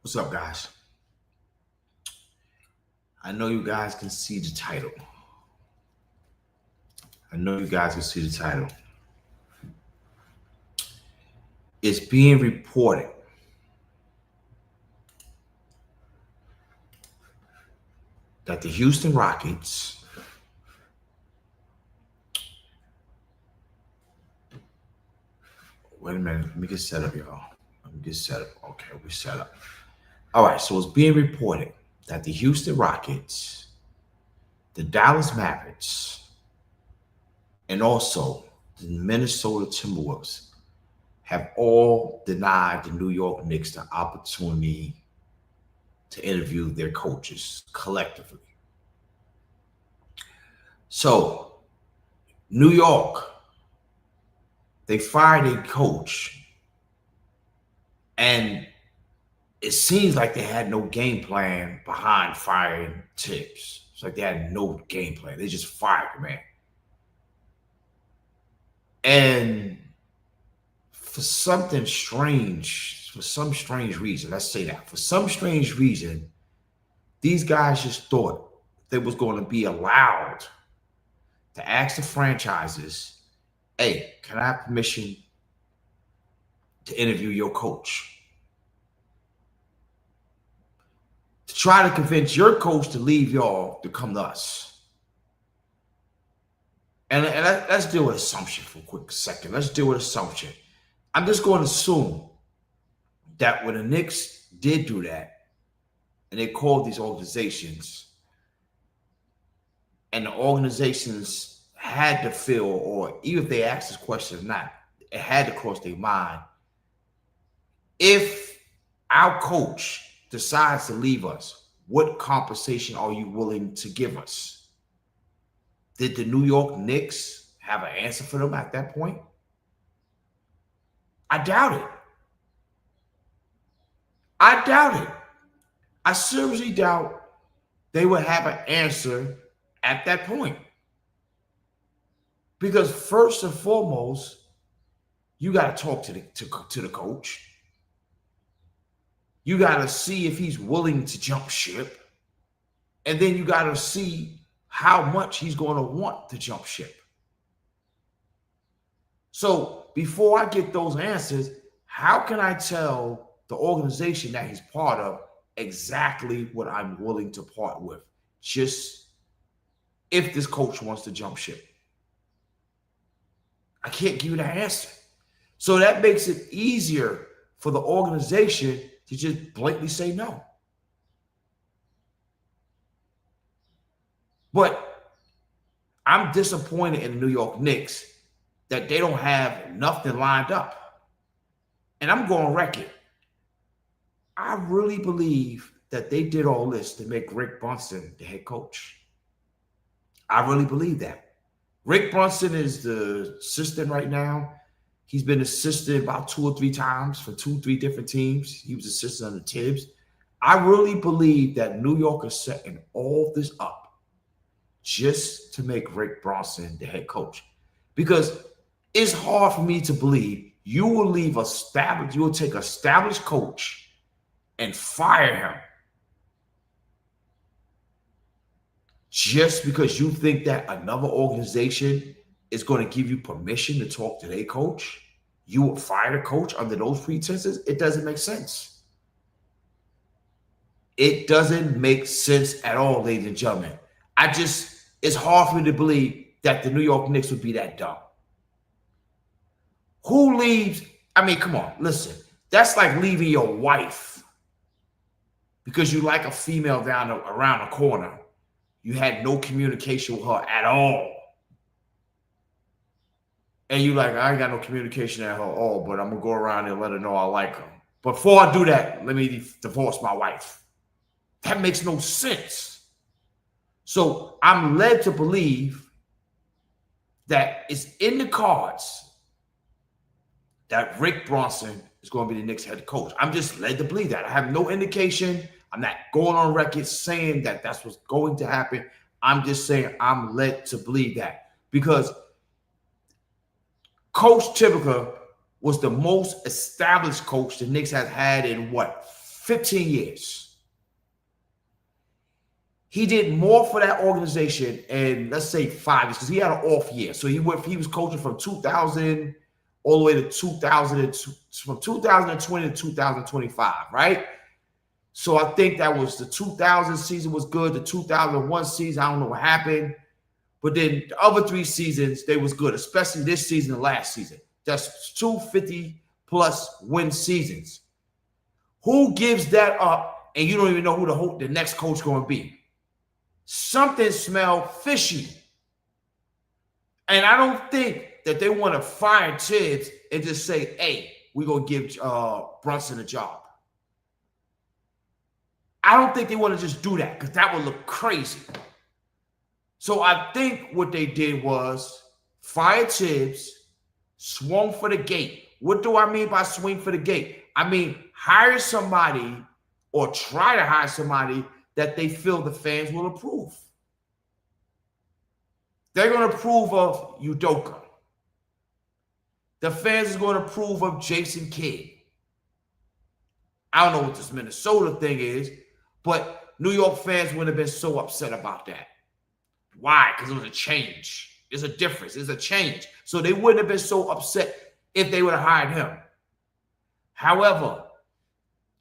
What's up, guys? I know you guys can see the title. It's being reported that the Houston Rockets wait a minute, let me get set up, y'all. Let me get set up. Okay, we're set up. All right, so it's being reported that the Houston Rockets, the Dallas Mavericks, and also the Minnesota Timberwolves have all denied the New York Knicks the opportunity to interview their coaches collectively. So, New York, they fired a coach, and it seems like they had no game plan behind firing Tibbs. It's like they had no game plan. They just fired the man. And for some strange reason, let's say that, for some strange reason, these guys just thought they was going to be allowed to ask the franchises, hey, can I have permission to interview your coach? To try to convince your coach to leave y'all to come to us. And let's deal with assumption for a quick second. Let's deal with assumption. I'm just going to assume that when the Knicks did do that, and they called these organizations, and the organizations had to feel, or even if they asked this question or not, it had to cross their mind. If our coach decides to leave us, what compensation are you willing to give us? Did the New York Knicks have an answer for them at that point? I doubt it. I seriously doubt they would have an answer at that point. Because first and foremost, you got to talk to the coach. You got to see if he's willing to jump ship. And then you got to see how much he's going to want to jump ship. So before I get those answers, how can I tell the organization that he's part of exactly what I'm willing to part with? Just if this coach wants to jump ship. I can't give you that answer. So that makes it easier for the organization to just blatantly say no. But I'm disappointed in the New York Knicks that they don't have nothing lined up. And I'm going on record. I really believe that they did all this to make Rick Brunson the head coach. I really believe that. Rick Brunson is the assistant right now. He's been assistant about 2 or 3 times for 2 or 3 different teams. He was assistant under Tibbs. I really believe that New York is setting all this up just to make Rick Brunson the head coach. Because it's hard for me to believe you will take an established coach and fire him just because you think that another organization is going to give you permission to talk to their coach. You will fire the coach under those pretenses. It doesn't make sense. It doesn't make sense at all, ladies and gentlemen. It's hard for me to believe that the New York Knicks would be that dumb. Who leaves? I mean, come on, listen. That's like leaving your wife because you like a female around the corner. You had no communication with her at all. And you like, I ain't got no communication at her all, but I'm going to go around and let her know I like her. Before I do that, let me divorce my wife. That makes no sense. So I'm led to believe that it's in the cards that Rick Brunson is going to be the Knicks head coach. I'm just led to believe that. I have no indication. I'm not going on record saying that that's what's going to happen. I'm just saying I'm led to believe that because Coach Tibica was the most established coach the Knicks has had in, 5 15 years. He did more for that organization in, let's say, 5 years, because he had an off year. So he was coaching from 2000 all the way to 2002, from 2020 to 2025, right? So I think that was the 2000 season was good. The 2001 season, I don't know what happened. But then the other 3 seasons, they was good, especially this season and last season. That's 250-plus win seasons. Who gives that up and you don't even know who the next coach going to be? Something smell fishy. And I don't think that they want to fire Tibbs and just say, hey, we're going to give Brunson a job. I don't think they want to just do that because that would look crazy. So I think what they did was fire Tibbs, swung for the gate. What do I mean by swing for the gate? I mean, hire somebody or try to hire somebody that they feel the fans will approve. They're going to approve of Udoka. The fans are going to approve of Jason Kidd. I don't know what this Minnesota thing is, but New York fans wouldn't have been so upset about that. Why? Because it was a change. There's a difference. There's a change. So they wouldn't have been so upset if they would have hired him. However,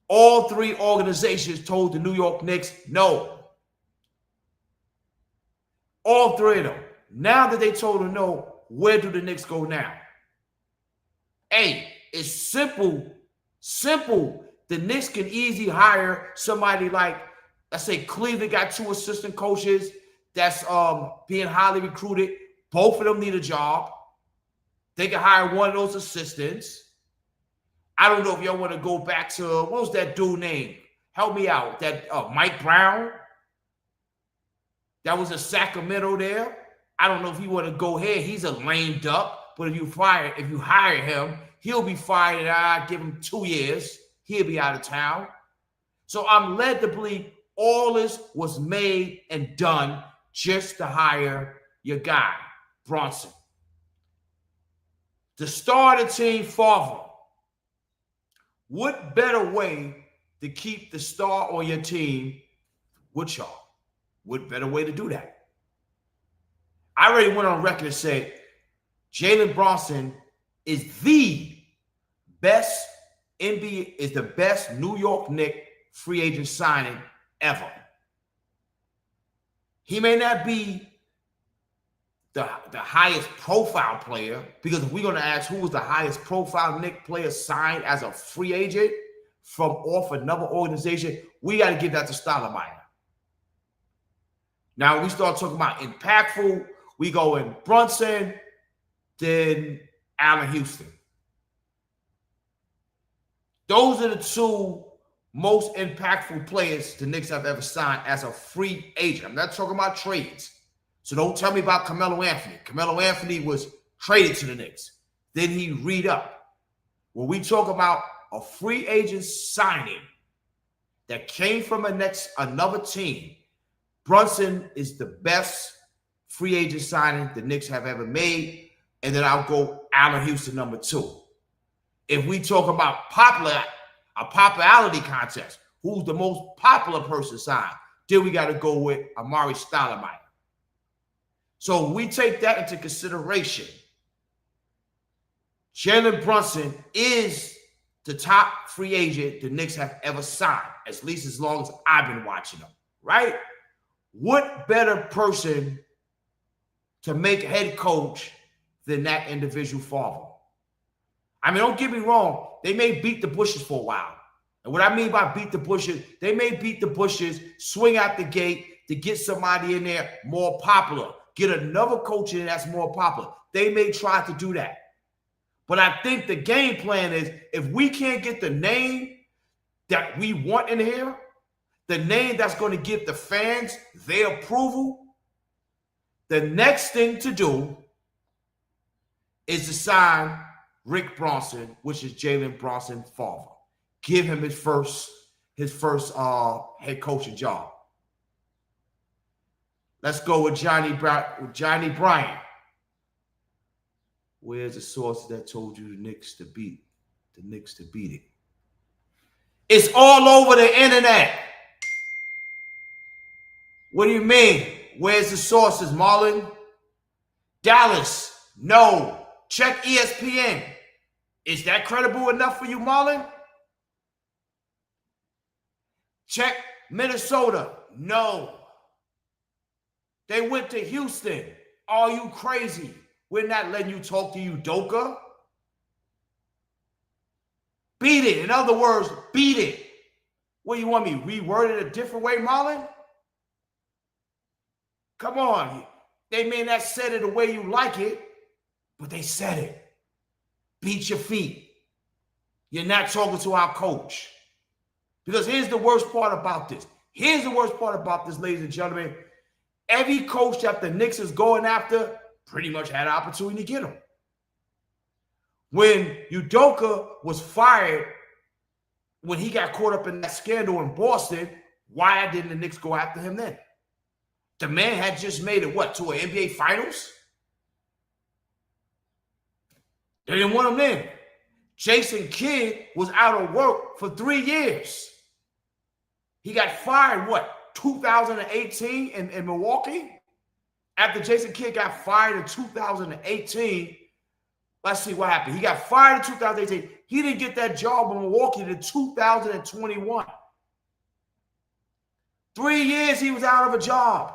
all 3 organizations told the New York Knicks no. All 3 of them. Now that they told them no, where do the Knicks go now? Hey, it's simple. Simple. The Knicks can easily hire somebody like, let's say Cleveland got 2 assistant coaches that's being highly recruited. Both of them need a job. They can hire one of those assistants. I don't know if y'all want to go back to, what was that dude name? Help me out. That Mike Brown. That was in Sacramento there. I don't know if you want to go ahead. He's a lame duck. But if you hire him, he'll be fired. I give him 2 years. He'll be out of town. So I'm led to believe all this was made and done just to hire your guy, Brunson. To start a team, Favre. What better way to keep the star on your team with y'all? What better way to do that? I already went on record and said Jalen Brunson is the best NBA, is the best New York Knicks free agent signing ever. He may not be the highest profile player, because if we're going to ask who was the highest profile Knicks player signed as a free agent from off another organization, we got to give that to Stoudemire. Now, we start talking about impactful, we go in Brunson, then Allen Houston. Those are the 2 most impactful players the Knicks have ever signed as a free agent. I'm not talking about trades. So don't tell me about Carmelo Anthony. Carmelo Anthony was traded to the Knicks. Then he re-upped. When we talk about a free agent signing that came from another team, Brunson is the best free agent signing the Knicks have ever made. And then I'll go Allen Houston number 2. If we talk about a popularity contest, who's the most popular person signed, then we got to go with Amari Stoudemire. So we take that into consideration. Jalen Brunson is the top free agent the Knicks have ever signed, at least as long as I've been watching them, right? What better person to make head coach than that individual Favre? I mean, don't get me wrong. They may beat the bushes for a while. And what I mean by beat the bushes, they may beat the bushes, swing out the gate to get somebody in there more popular. Get another coach in that's more popular. They may try to do that. But I think the game plan is, if we can't get the name that we want in here, the name that's going to give the fans their approval, the next thing to do is to sign Rick Brunson, which is Jalen Brunson Favre. Give him his first head coaching job. Let's go with Johnny Bryant. Where's the source that told you the Knicks to beat it? It's all over the internet. What do you mean? Where's the sources, Marlon? Dallas, no. Check ESPN. Is that credible enough for you, Marlon? Check Minnesota, no. They went to Houston. Are you crazy? We're not letting you talk to Udoka. Beat it. In other words, beat it. What do you want me reword it a different way, Marlon? Come on. They may not said it the way you like it, but they said it. Beat your feet. You're not talking to our coach. Because here's the worst part about this. Here's the worst part about this, ladies and gentlemen. Every coach that the Knicks is going after pretty much had an opportunity to get him. When Udoka was fired, when he got caught up in that scandal in Boston, why didn't the Knicks go after him then? The man had just made it, what, to an NBA Finals? They didn't want him then. Jason Kidd was out of work for 3 years. He got fired, what, 2018 in Milwaukee? After Jason Kidd got fired in 2018, let's see what happened. He got fired in 2018. He didn't get that job in Milwaukee until 2021. 3 years he was out of a job.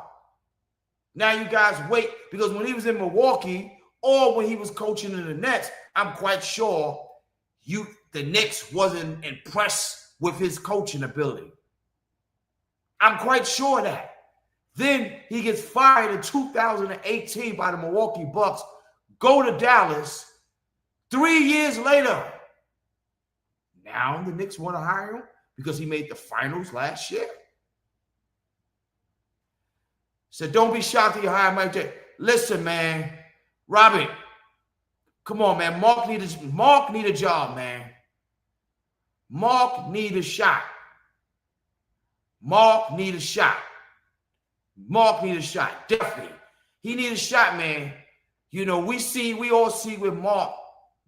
Now you guys wait, because when he was in Milwaukee or when he was coaching in the Nets, I'm quite sure the Knicks wasn't impressed with his coaching ability. I'm quite sure of that. Then he gets fired in 2018 by the Milwaukee Bucks, go to Dallas. 3 years later, now the Knicks want to hire him because he made the finals last year. So don't be shocked that you hire Mike J. Listen, man, Robert, come on, man. Mark need a job, man. Mark need a shot. Mark need a shot. Mark need a shot, definitely. He need a shot, man. You know, we all see what Mark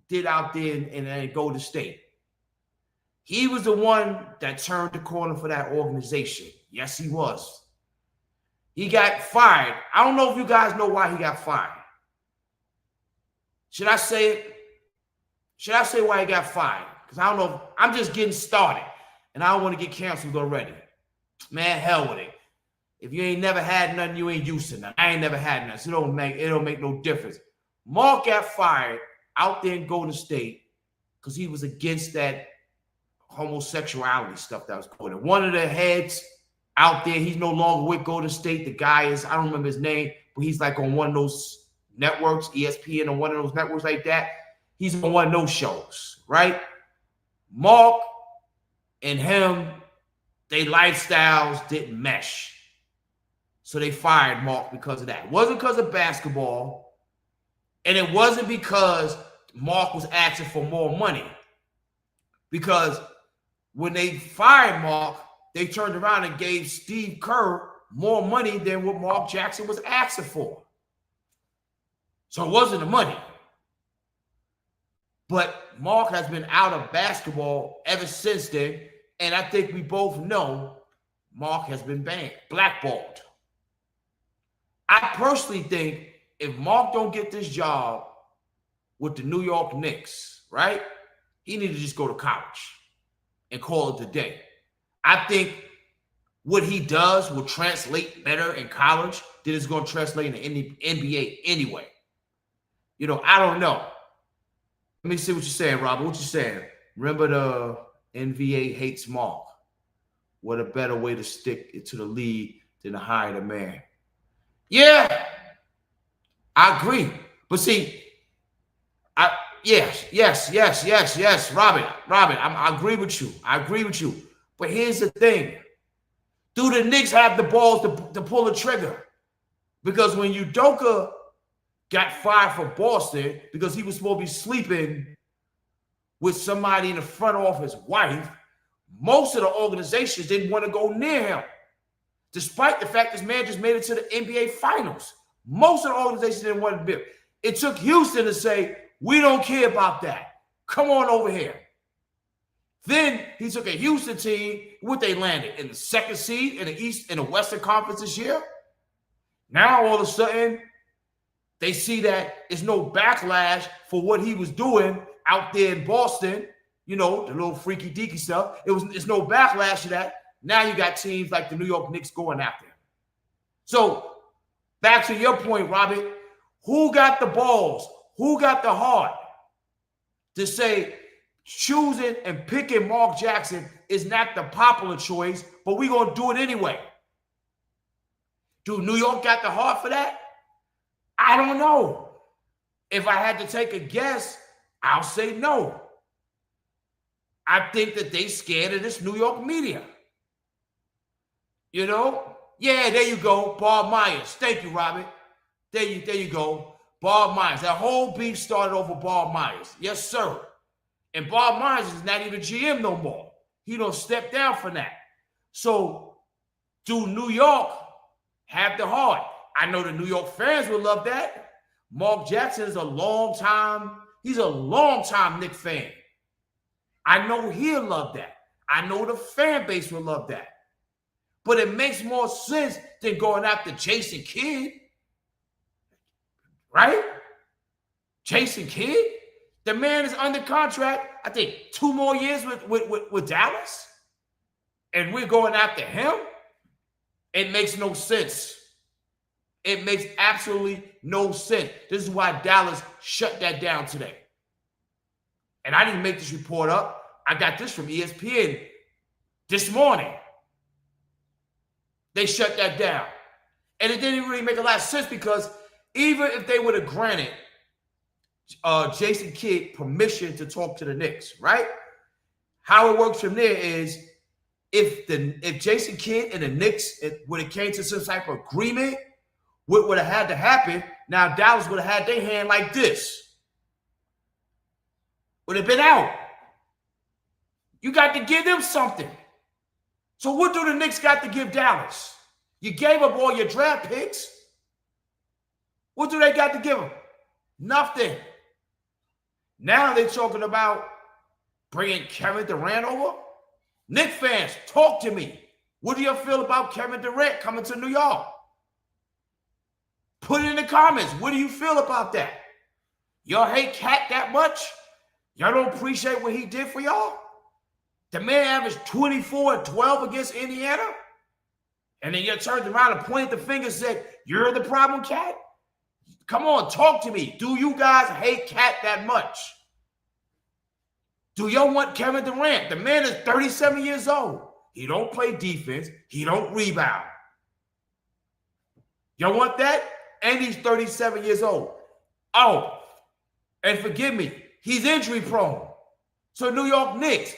did out there in Golden State. He was the one that turned the corner for that organization. Yes, he was. He got fired. I don't know if you guys know why he got fired. Should I say it? Should I say why he got fired? Because I don't know. I'm just getting started, and I don't want to get canceled already. Man, hell with it. If you ain't never had nothing, you ain't used to nothing. I ain't never had nothing, so it don't make no difference. Mark got fired out there in Golden State because he was against that homosexuality stuff that was going on. One of the heads out there, he's no longer with Golden State. The guy is, I don't remember his name, but he's like on one of those networks, ESPN, or one of those networks like that. He's on one of those shows, right? Mark and him, their lifestyles didn't mesh. So they fired Mark because of that. It wasn't because of basketball, and it wasn't because Mark was asking for more money. Because when they fired Mark, they turned around and gave Steve Kerr more money than what Mark Jackson was asking for. So it wasn't the money. But Mark has been out of basketball ever since then, and I think we both know Mark has been banned, blackballed. I personally think if Mark don't get this job with the New York Knicks, right, he need to just go to college and call it a day. I think what he does will translate better in college than it's going to translate in the NBA anyway. You know, I don't know. Let me see what you're saying, Robert. What you saying? Remember the NBA hates Mark. What a better way to stick it to the league than to hire the man. Yeah, I agree. But see, yes, Robert, I agree with you. I agree with you. But here's the thing. Do the Knicks have the balls to pull the trigger? Because when Udoka got fired for Boston because he was supposed to be sleeping with somebody in the front office wife, most of the organizations didn't want to go near him. Despite the fact this man just made it to the NBA Finals. Most of the organizations didn't want to be. It took Houston to say, we don't care about that. Come on over here. Then he took a Houston team. What they landed in the second seed in the East in the Western Conference this year. Now all of a sudden, they see that it's no backlash for what he was doing out there in Boston. You know, the little freaky deaky stuff. It's no backlash to that. Now you got teams like the New York Knicks going after him. So back to your point, Robert, who got the balls? Who got the heart to say choosing and picking Mark Jackson is not the popular choice, but we're going to do it anyway? Do New York got the heart for that? I don't know. If I had to take a guess, I'll say no. I think that they scared of this New York media. You know? Yeah, there you go. Bob Myers. Thank you, Robert. There you go. Bob Myers. That whole beef started over Bob Myers. Yes, sir. And Bob Myers is not even GM no more. He don't step down from that. So, do New York have the heart? I know the New York fans will love that. Mark Jackson is a long-time Knicks fan. I know he'll love that. I know the fan base will love that. But it makes more sense than going after Jason Kidd. Right? Jason Kidd? The man is under contract, I think, 2 more years with Dallas. And we're going after him? It makes no sense. It makes absolutely no sense. This is why Dallas shut that down today. And I didn't make this report up. I got this from ESPN this morning. They shut that down. And it didn't really make a lot of sense because even if they would have granted Jason Kidd permission to talk to the Knicks, right? How it works from there is if Jason Kidd and the Knicks would have came to some type of agreement, what would have had to happen, now Dallas would have had their hand like this. Would have been out. You got to give them something. So what do the Knicks got to give Dallas? You gave up all your draft picks. What do they got to give them? Nothing. Now they're talking about bringing Kevin Durant over. Knicks fans, talk to me. What do you feel about Kevin Durant coming to New York? Put it in the comments. What do you feel about that? Y'all hate Cat that much? Y'all don't appreciate what he did for y'all? The man averaged 24 and 12 against Indiana? And then you turned around and pointed the finger and said, you're the problem, Cat? Come on, talk to me. Do you guys hate Cat that much? Do y'all want Kevin Durant? The man is 37 years old. He don't play defense. He don't rebound. Y'all want that? And he's 37 years old. Oh, and forgive me, he's injury prone. So New York Knicks,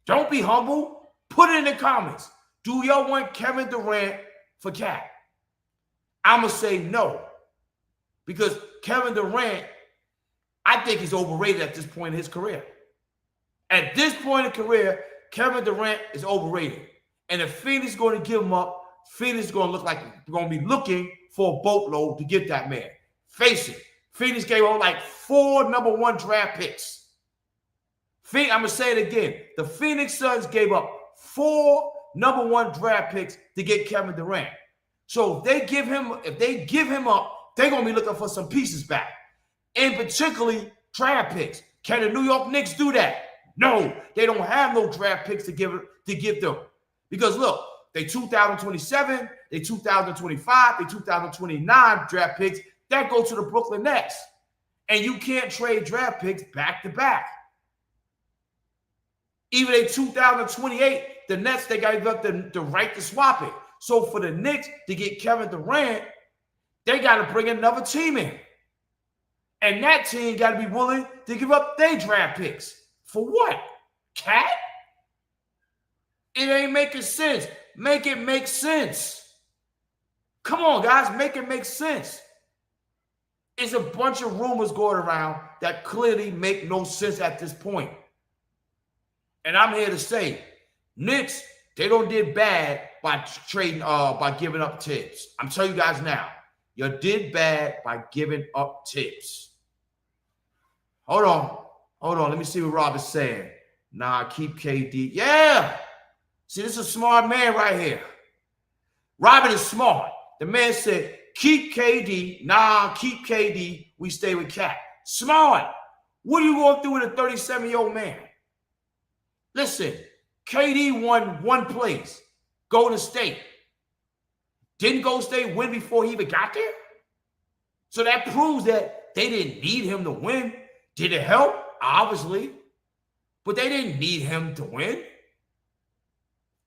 don't be humble. Put it in the comments. Do y'all want Kevin Durant for Cat? I'm going to say no. Because Kevin Durant, I think he's overrated at this point in his career. At this point in career, Kevin Durant is overrated. And if Phoenix is going to give him up, Phoenix is going to look like they're going to be looking for a boatload to get that man. Face it, Phoenix gave up like 4 number 1 draft picks. I'm going to say it again. The Phoenix Suns gave up 4 number 1 draft picks to get Kevin Durant. So if they give him up, they're going to be looking for some pieces back. And particularly draft picks. Can the New York Knicks do that? No, they don't have no draft picks to give them. Because look, they 2027, they 2025, they 2029 draft picks that go to the Brooklyn Nets. And you can't trade draft picks back to back. Even in 2028, the Nets, they got the right to swap it. So for the Knicks to get Kevin Durant, they got to bring another team in. And that team got to be willing to give up their draft picks. For what? Cat? It ain't making sense. Make it make sense. Come on, guys. Make it make sense. It's a bunch of rumors going around that clearly make no sense at this point. And I'm here to say, Knicks, they don't did bad by trading, by giving up Tibbs. I'm telling you guys now, you did bad by giving up Tibbs. Hold on. Let me see what Rob is saying. Nah, keep KD. Yeah. See, this is a smart man right here. Robin is smart. The man said, keep KD. Nah, keep KD. We stay with Cat. Smart. What are you going through with a 37-year-old man? Listen, KD won one place. Golden State. Didn't Golden State win before he even got there? So that proves that they didn't need him to win. Did it help? Obviously. But they didn't need him to win.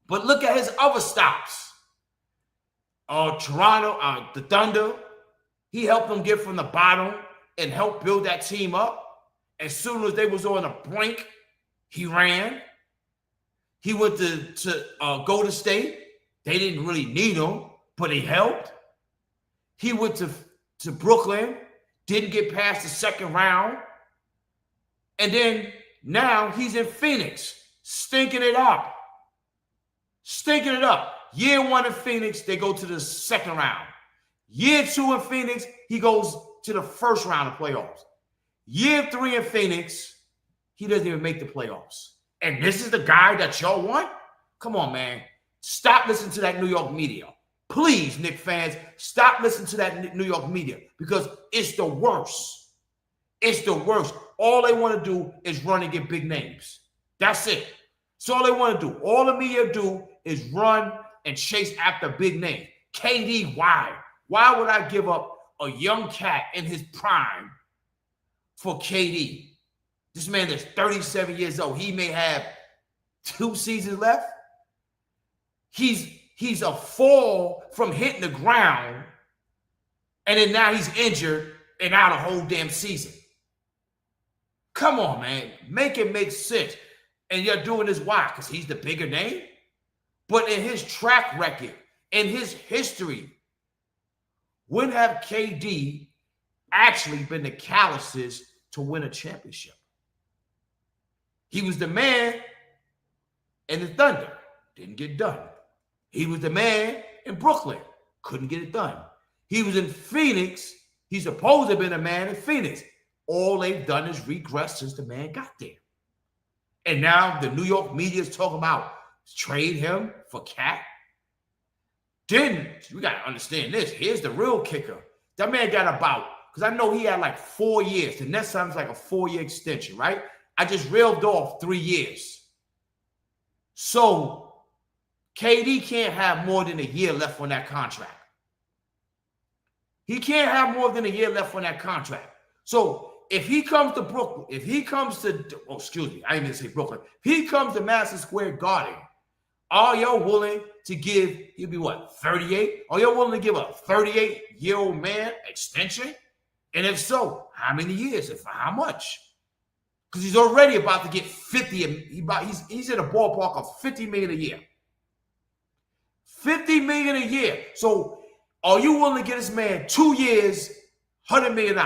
But look at his other stops. Toronto, the Thunder, he helped them get from the bottom and helped build that team up. As soon as they was on the brink, he ran. He went to Golden State. They didn't really need him, but he helped. He went to Brooklyn, didn't get past the second round. And then now he's in Phoenix, stinking it up. Stinking it up. Year one in Phoenix, they go to the second round. Year two in Phoenix, he goes to the first round of playoffs. Year three in Phoenix, he doesn't even make the playoffs. And this is the guy that y'all want? Come on, man. Stop listening to that New York media. Please, Knicks fans, stop listening to that New York media because it's the worst. It's the worst. All they want to do is run and get big names. That's it. That's all they want to do. All the media do is run and chase after big names. KD, why? Why would I give up a young cat in his prime for KD? This man is 37 years old. He may have 2 seasons left. He's a fall from hitting the ground, and then now he's injured and out a whole damn season. Come on, man. Make it make sense. And you're doing this why? Because he's the bigger name? But in his track record, in his history, when have KD actually been the catalyst to win a championship? He was the man in the Thunder. Didn't get done. He was the man in Brooklyn. Couldn't get it done. He was in Phoenix. He's supposed to have been a man in Phoenix. All they've done is regress since the man got there. And now the New York media is talking about trade him for Cat. Then we got to understand this. Here's the real kicker. That man got about, because I know he had like 4 years. The next time's like a 4-year extension, right? I just reeled off 3 years. So KD can't have more than a year left on that contract. He can't have more than a year left on that contract. So if he comes to Brooklyn, I didn't even say Brooklyn. If he comes to Madison Square Garden, are y'all willing to give, he'll be what, 38? Are y'all willing to give a 38-year-old man extension? And if so, how many years and for how much? Because he's already about to get 50. He's in a ballpark of $50 million a year. $50 million a year. So are you willing to get this man 2 years, $100 million?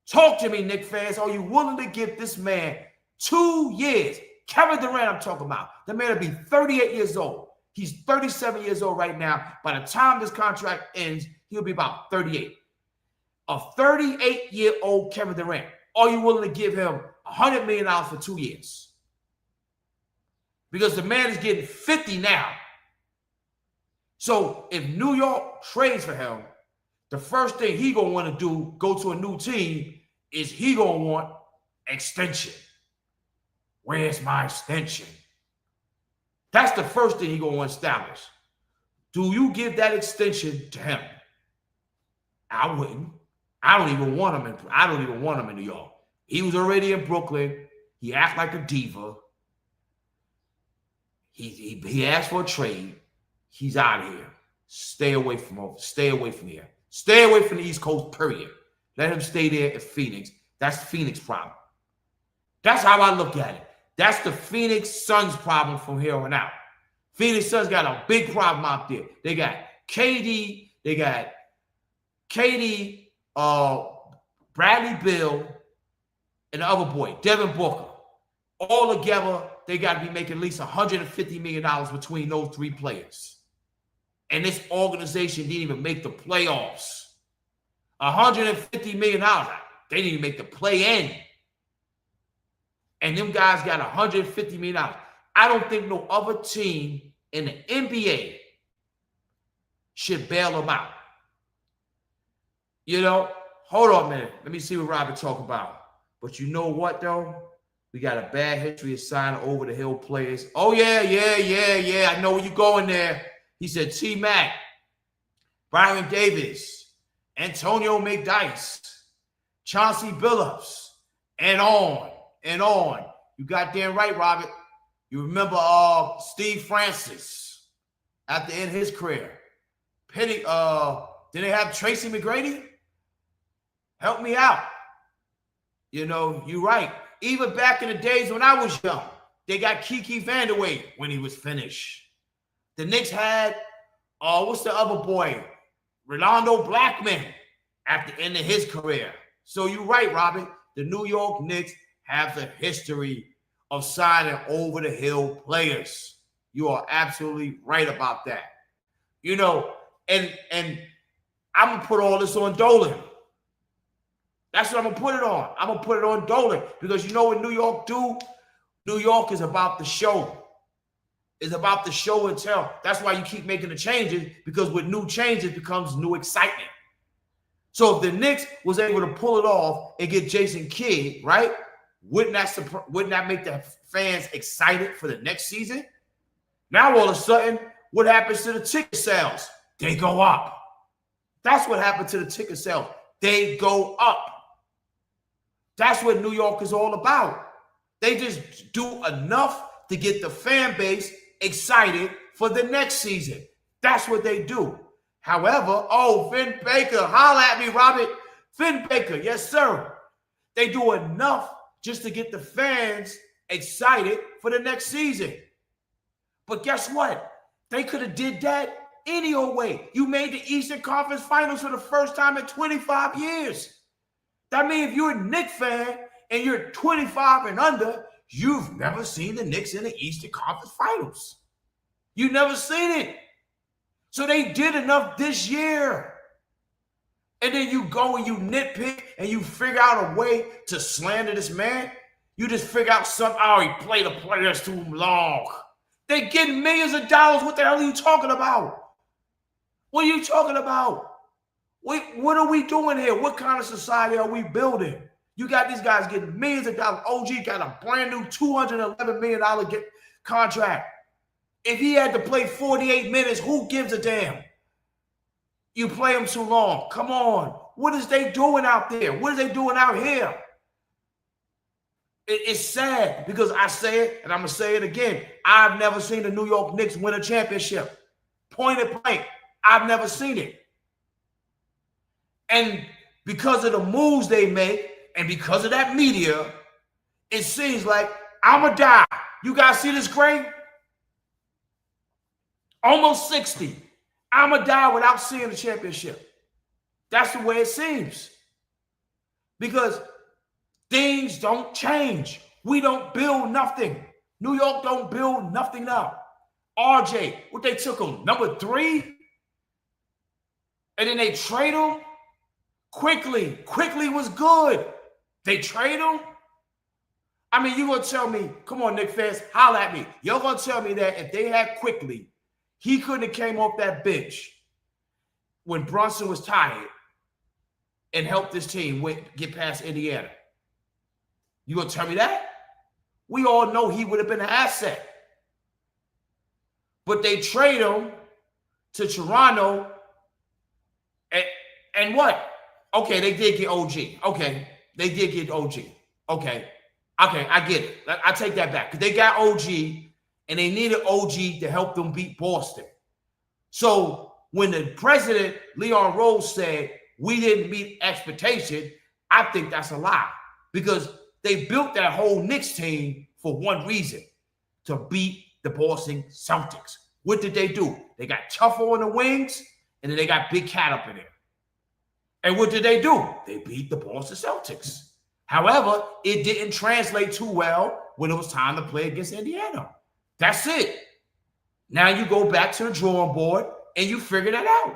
Talk to me, Knicks fans. Are you willing to give this man 2 years? Kevin Durant, I'm talking about. The man will be 38 years old. He's 37 years old right now. By the time this contract ends, he'll be about 38. A 38-year-old Kevin Durant. Are you willing to give him $100 million for 2 years? Because the man is getting 50 now. So if New York trades for him, the first thing he gonna want to do, go to a new team, is he gonna want extension. Where's my extension? That's the first thing he gonna want to establish. Do you give that extension to him? I wouldn't. I don't even want him in New York. He was already in Brooklyn. He acted like a diva. He asked for a trade. He's out of here. Stay away from here. Stay away from the East Coast, period. Let him stay there in Phoenix. That's Phoenix problem. That's how I look at it. That's the Phoenix Suns problem from here on out. Phoenix Suns got a big problem out there. They got KD. They got KD, Bradley Beal, and the other boy, Devin Booker. All together, they got to be making at least $150 million between those 3 players. And this organization didn't even make the playoffs. $150 million. They didn't even make the play-in. and them guys got $150 million. I don't think no other team in the NBA should bail them out. You know, hold on a minute. Let me see what Robert talk about. But you know what, though? We got a bad history of signing over-the-hill players. Oh, yeah. I know where you're going there. He said T-Mac, Byron Davis, Antonio McDyess, Chauncey Billups, and on and on. You goddamn right, Robert. You remember Steve Francis at the end of his career. Did they have Tracy McGrady? Help me out. You know, you're right. Even back in the days when I was young, they got Kiki Vanderway when he was finished. The Knicks had, what's the other boy? Rolando Blackman at the end of his career. So you're right, Robert. The New York Knicks have the history of signing over-the-hill players. You are absolutely right about that. You know, and I'm going to put all this on Dolan. That's what I'm going to put it on. I'm going to put it on Dolan because you know what New York do? New York is about the show. It's about the show and tell. That's why you keep making the changes, because with new changes becomes new excitement. So if the Knicks was able to pull it off and get Jason Kidd, right, wouldn't that make the fans excited for the next season? Now all of a sudden, what happens to the ticket sales? They go up. That's what happened to the ticket sales. They go up. That's what New York is all about. They just do enough to get the fan base excited for the next season. That's what they do. However, Finn Baker, holla at me, Robert. Finn Baker, yes, sir. They do enough just to get the fans excited for the next season. But guess what? They could have did that any old way. You made the Eastern Conference Finals for the first time in 25 years. That means if you're a Knicks fan and you're 25 and under, you've never seen the Knicks in the Eastern Conference Finals. You've never seen it. So they did enough this year. And then you go and you nitpick and you figure out a way to slander this man. You just figure out somehow he played the players too long. They're getting millions of dollars. What the hell are you talking about? What are you talking about? What are we doing here? What kind of society are we building? You got these guys getting millions of dollars. OG got a brand new $211 million contract. If he had to play 48 minutes, who gives a damn? You play him too long. Come on. What is they doing out there? What are they doing out here? It's sad because I say it, and I'm going to say it again. I've never seen the New York Knicks win a championship. Point blank. I've never seen it. And because of the moves they make and because of that media, it seems like I'm going to die. You guys see this grade? Almost 60. I'm going to die without seeing the championship. That's the way it seems. Because things don't change. We don't build nothing. New York don't build nothing up. RJ, what they took him? Number 3? And then they trade him? Quickly was good. They trade him? I mean, you're going to tell me, come on, Knicks fans, holla at me. You're going to tell me that if they had Quickly, he couldn't have came off that bench when Brunson was tired and helped this team get past Indiana. You going to tell me that? We all know he would have been an asset. But they trade him to Toronto. And what? Okay, they did get OG. Okay, they did get OG. Okay, I get it. I take that back. Because they got OG, and they needed OG to help them beat Boston. So when the president, Leon Rose, said we didn't meet expectation, I think that's a lie. Because they built that whole Knicks team for one reason, to beat the Boston Celtics. What did they do? They got Tuffle on the wings, and then they got Big Cat up in there. And what did they do? They beat the Boston Celtics. However, it didn't translate too well when it was time to play against Indiana. That's it. Now you go back to the drawing board and you figure that out.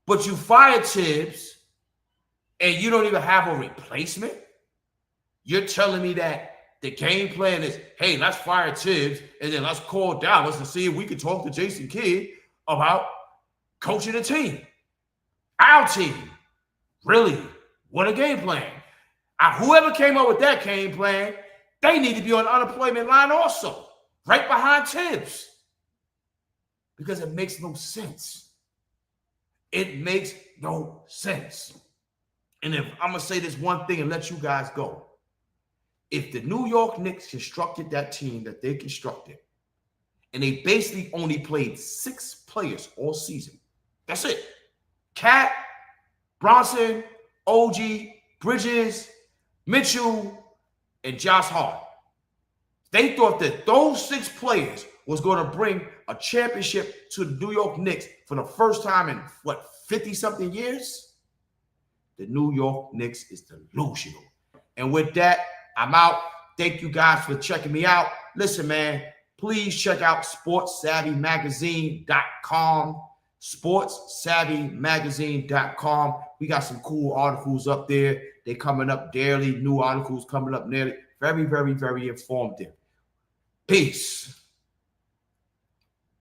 But you fire Tibbs and you don't even have a replacement. You're telling me that the game plan is, hey, let's fire Tibbs and then let's call Dallas and see if we can talk to Jason Kidd about coaching the team. Our team. Really? What a game plan. Whoever came up with that game plan, they need to be on the unemployment line also, right behind Tibbs. Because it makes no sense. It makes no sense. And if I'm going to say this one thing and let you guys go. If the New York Knicks constructed that team that they constructed, and they basically only played 6 players all season, that's it. Cat, Bronson, OG, Bridges, Mitchell, and Josh Hart. They thought that those 6 players was going to bring a championship to the New York Knicks for the first time in, 50-something years? The New York Knicks is delusional. And with that, I'm out. Thank you guys for checking me out. Listen, man, please check out sportssavvymagazine.com. sportssavvymagazine.com. We got some cool articles up there. They coming up daily. New articles coming up daily. Very, very, very informative. Peace.